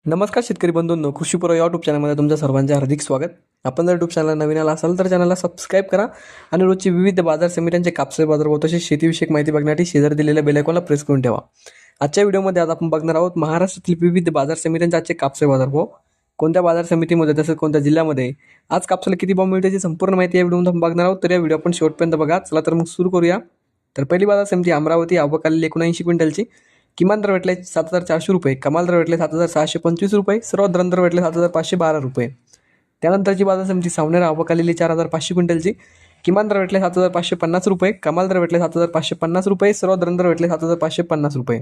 नमस्कार शेतकरी बंधूंनो, कृषीपूर्व यूट्यूब चॅनलमध्ये तुमच्या सर्वांचे हार्दिक स्वागत. आपण जर यूट्यूब चॅनल नवीन आला असाल तर चॅनलला सबस्क्राईब करा आणि रोजची विविध बाजार समित्यांचे कापसे बाजारभाव तसेच शेतीविषयक माहिती बघण्यासाठी शेजारी दिलेल्या बेल आयकॉनला प्रेस करून ठेवा. आजच्या व्हिडिओमध्ये आज आपण बघणार आहोत महाराष्ट्रातील विविध बाजार समित्यांचे आजचे कापसे बाजारभाव, कोणत्या बाजार समितीमध्ये तसेच कोणत्या जिल्ह्यामध्ये आज कापसाला किती भाव मिळते याची संपूर्ण माहिती या व्हिडिओमध्ये आपण बघणार आहोत. तर या व्हिडिओ आपण शेवटपर्यंत बघा. चला तर मग सुरू करूया. तर पहिली बाजार समिती अमरावती, आवक आलेली 79 क्विंटलची. किमान दर भेटले 7,400 रुपये, कमाल दर भेटले 7,625 रुपये, सर्वात दर भेटले 7,512 रुपये. त्यानंतरची बाजार समिती सावनेर, आवक आलेली 4,500 क्विंटलची. किमान दर भेटले 7,550 रुपये, कमाल दर भेटले 7,550 रुपये, सर्वात दर भेटले 7,550 रुपये.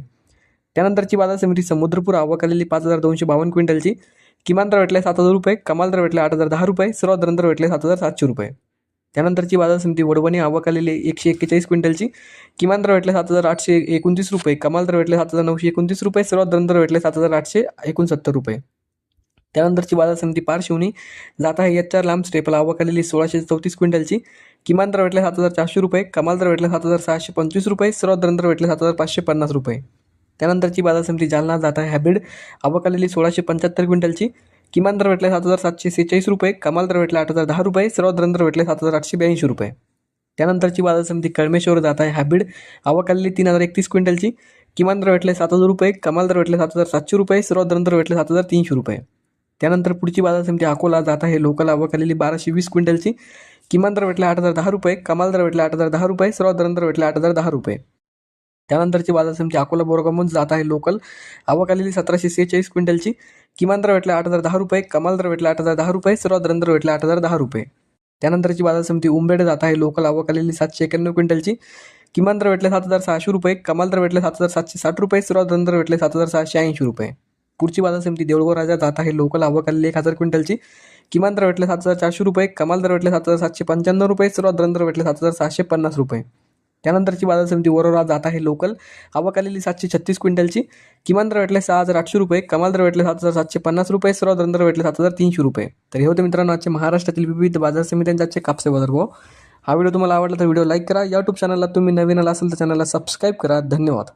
त्यानंतरची बाजार समिती समुद्रपूर, आवक आलेली 5,252 क्विंटलची. किमान दर भेटले 7,000 रुपये, कमाल दर भेटले 8,010 रुपये, सर्वात दर भेटले 7,700 रुपये. त्यानंतरची बाजार समिती वडवणी, आवक आलेली 141 क्विंटलची. किमान दर भेटले 7,829 रुपये, कमाल दर भेटले 7,929 रुपये, सर्वात दर भेटले 7,869 रुपये. त्यानंतरची बाजार समिती पारशिवनी, जात आहे HR लांब स्टेपल, आवक आलेली 1,634 क्विंटलची. किमान दर भेटले 7,400 रुपये, कमाल दर भेटले 7,625 रुपये, सर्वात दर भेटले 7,550 रुपये. त्यानंतरची बाजार समिती जालना, जात आहे हायब्रिड, आवक आलेली 1,675 क्विंटलची. किमान दर भेटले 7,746 रुपये, कमाल दर भेटले 8,010 रुपये, सर्वात दर भेटले 7,882 रुपये. त्यानंतरची बाजार समिती कळमेश्वर, जात आहे हायब्रिड, आवक आलेली 3,031 क्विंटलची. किमान दर भेटले 7,000 रुपये, कमाल दर भेटले 7,700 रुपये, सर्वात दर भेटले 7,300 रुपये. त्यानंतर पुढची बाजार समिती अकोला, जात आहे लोकल, आवक आलेली 1,220 क्विंटलची. किमान दर भेटले 8,010 रुपये, कमाल दर भेटले 8,010 रुपये, सर्वात दर भेटले 8,010 रुपये. त्यानंतरची बाजार समिती अकोला बोरगाव, जात आहे लोकल, आवक आलेली 1,746 क्विंटलची. किमान दर भेटले 8,010 रुपये, कमाल दर भेटले 8,010 रुपये, सर्वात दर भेटले 8,010 रुपये. त्यानंतरची बाजार समिती उंबेड, जात आहे लोकल, आवक आलेली 791 क्विंटलची. किमान दर भेटले 7,600 रुपये, कमाल दर भेटले 7,760 रुपये, सर्वात दर भेटले 7,680 रुपये. पुढची बाजार समिती देऊळगाव राजा, जात आहे लोकल, आवक आलेली 1,000 क्विंटलची. किमान दर भेटले 7,400 रुपये, कमाल दर भेटले 7,795 रुपये, सर्वात दर भेटले 7,650 रुपये. त्यानंतरची बाजार समिती वरोरा, जात आहे लोकल, आवक आलेली 736 क्विंटलची. किमान दर भेटले 6,800 रुपये, कमाल दर भेटले 7,750 रुपये, सर्वात दर भेटले 7,300 रुपये. तर हे होते मित्रांनो आजचे महाराष्ट्रातील विविध बाजार समित्यांचे आजचे कापसे बाजारभाव. हा व्हिडिओ तुम्हाला आवडला तर व्हिडिओ लाईक करा. यूट्यूब चॅनलला तुम्ही नवीन आला असेल तर चॅनलला सबस्क्राईब करा. धन्यवाद.